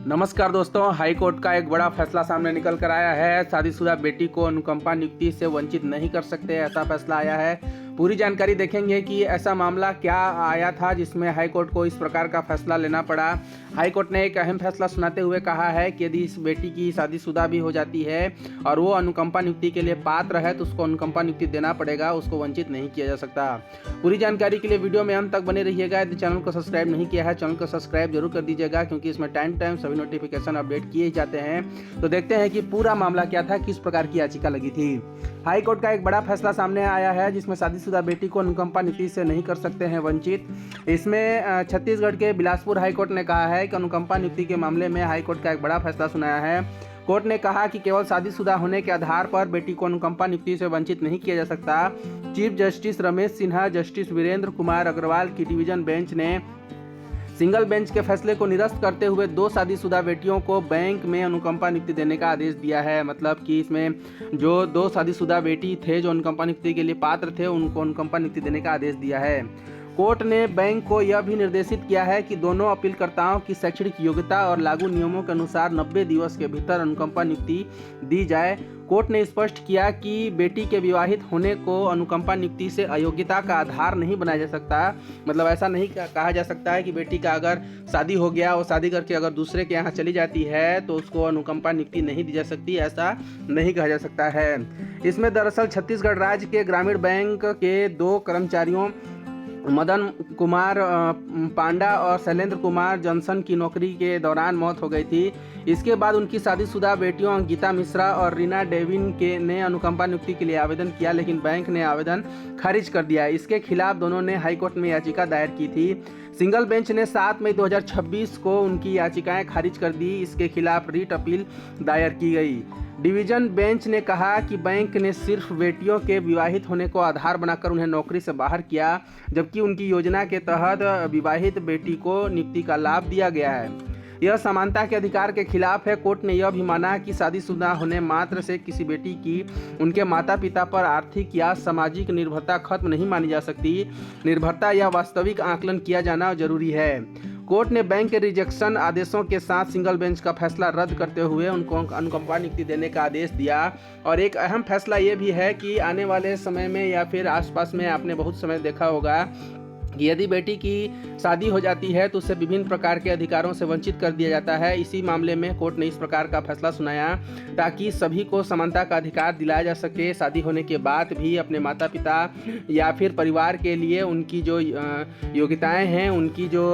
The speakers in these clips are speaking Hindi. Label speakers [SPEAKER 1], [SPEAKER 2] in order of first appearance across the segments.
[SPEAKER 1] नमस्कार दोस्तों, हाई कोर्ट का एक बड़ा फैसला सामने निकल कर आया है। शादीशुदा बेटी को अनुकंपा नियुक्ति से वंचित नहीं कर सकते, ऐसा फैसला आया है। पूरी जानकारी देखेंगे कि ऐसा मामला क्या आया था जिसमें हाई कोर्ट को इस प्रकार का फैसला लेना पड़ा। हाई कोर्ट ने एक अहम फैसला सुनाते हुए कहा है कि यदि इस बेटी की शादीशुदा भी हो जाती है और वो अनुकंपा नियुक्ति के लिए पात्र है तो उसको अनुकंपा नियुक्ति देना पड़ेगा, उसको वंचित नहीं किया जा सकता। पूरी जानकारी के लिए वीडियो में अंत तक बने रहिएगा। यदि चैनल को सब्सक्राइब नहीं किया है, चैनल को सब्सक्राइब जरूर कर दीजिएगा, क्योंकि इसमें टाइम टू टाइम सभी नोटिफिकेशन अपडेट किए जाते हैं। तो देखते हैं कि पूरा मामला क्या था, किस प्रकार की याचिका लगी थी। हाई कोर्ट का एक बड़ा फैसला सामने आया है जिसमें शादीशुदा बेटी को अनुकंपा नीति से नहीं कर सकते हैं वंचित। इसमें छत्तीसगढ़ के बिलासपुर हाई कोर्ट ने कहा है कि अनुकंपा नियुक्ति के मामले में हाई कोर्ट का एक बड़ा फैसला सुनाया है। कोर्ट ने कहा कि केवल शादीशुदा होने के आधार पर बेटी को अनुकंपा नियुक्ति से वंचित नहीं किया जा सकता। Chief justice Ramesh Sinha, justice Virendra Kumar Agarwal की डिवीजन बेंच ने सिंगल बेंच के फैसले को निरस्त करते हुए 2 शादीशुदा बेटियों को बैंक में अनुकंपा नियुक्ति देने का आदेश दिया है। मतलब कि इसमें जो 2 शादीशुदा बेटी थे जो अनुकंपा नियुक्ति के लिए पात्र थे, उनको अनुकंपा नियुक्ति देने का आदेश दिया है। कोर्ट ने बैंक को यह भी निर्देशित किया है कि दोनों अपीलकर्ताओं की शैक्षणिक योग्यता और लागू नियमों के अनुसार 90 दिवस के भीतर अनुकंपा नियुक्ति दी जाए। कोर्ट ने स्पष्ट किया कि बेटी के विवाहित होने को अनुकंपा नियुक्ति से अयोग्यता का आधार नहीं बनाया जा सकता। मतलब ऐसा नहीं कहा जा सकता है कि बेटी का अगर शादी हो गया और शादी करके अगर दूसरे के यहाँ चली जाती है तो उसको अनुकंपा नियुक्ति नहीं दी जा सकती, ऐसा नहीं कहा जा सकता है। इसमें दरअसल छत्तीसगढ़ राज्य के ग्रामीण बैंक के 2 कर्मचारियों मदन कुमार पांडा और शैलेंद्र कुमार जॉनसन की नौकरी के दौरान मौत हो गई थी। इसके बाद उनकी शादीशुदा बेटियों गीता मिश्रा और रीना डेविन ने अनुकंपा नियुक्ति के लिए आवेदन किया, लेकिन बैंक ने आवेदन खारिज कर दिया। इसके खिलाफ दोनों ने हाईकोर्ट में याचिका दायर की थी। सिंगल बेंच ने 7 मई 2026 को उनकी याचिकाएं खारिज कर दी। इसके खिलाफ रीट अपील दायर की गई। डिवीजन बेंच ने कहा कि बैंक ने सिर्फ बेटियों के विवाहित होने को आधार बनाकर उन्हें नौकरी से बाहर किया, जबकि उनकी योजना के तहत विवाहित बेटी को नियुक्ति का लाभ दिया गया है। यह समानता के अधिकार के खिलाफ है। कोर्ट ने यह भी माना कि शादीशुदा होने मात्र से किसी बेटी की उनके माता पिता पर आर्थिक या सामाजिक निर्भरता खत्म नहीं मानी जा सकती। निर्भरता या वास्तविक आकलन किया जाना जरूरी है। कोर्ट ने बैंक के रिजेक्शन आदेशों के साथ सिंगल बेंच का फैसला रद्द करते हुए उनको अनुकंपा नियुक्ति देने का आदेश दिया। और एक अहम फैसला ये भी है कि आने वाले समय में या फिर आसपास में आपने बहुत समय देखा होगा कि यदि बेटी की शादी हो जाती है तो उसे विभिन्न प्रकार के अधिकारों से वंचित कर दिया जाता है। इसी मामले में कोर्ट ने इस प्रकार का फैसला सुनाया ताकि सभी को समानता का अधिकार दिलाया जा सके। शादी होने के बाद भी अपने माता पिता या फिर परिवार के लिए उनकी जो योग्यताएं हैं, उनकी जो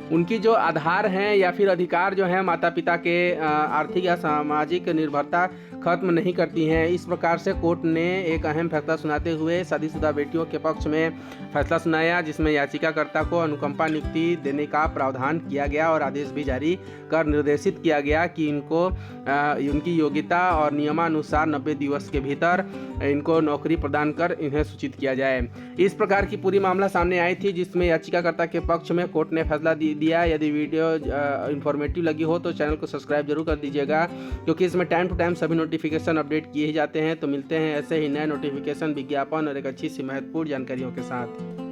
[SPEAKER 1] उनकी जो आधार हैं या फिर अधिकार जो हैं माता पिता के आर्थिक या सामाजिक निर्भरता खत्म नहीं करती हैं। इस प्रकार से कोर्ट ने एक अहम फैसला सुनाते हुए शादीशुदा बेटियों के पक्ष में फैसला सुनाया, जिसमें याचिकाकर्ता को अनुकंपा नियुक्ति देने का प्रावधान किया गया और आदेश भी जारी कर निर्देशित किया गया कि इनको उनकी योग्यता और नियमानुसार 90 दिवस के भीतर इनको नौकरी प्रदान कर इन्हें सूचित किया जाए। इस प्रकार की पूरी मामला सामने आई थी, जिसमें याचिकाकर्ता के पक्ष में कोर्ट ने फैसला दिया। यदि वीडियो इन्फॉर्मेटिव लगी हो तो चैनल को सब्सक्राइब जरूर कर दीजिएगा, क्योंकि इसमें टाइम टू टाइम सभी नोटिफिकेशन अपडेट किए ही जाते हैं। तो मिलते हैं ऐसे ही नए नोटिफिकेशन, विज्ञापन और एक अच्छी सी महत्वपूर्ण जानकारियों के साथ।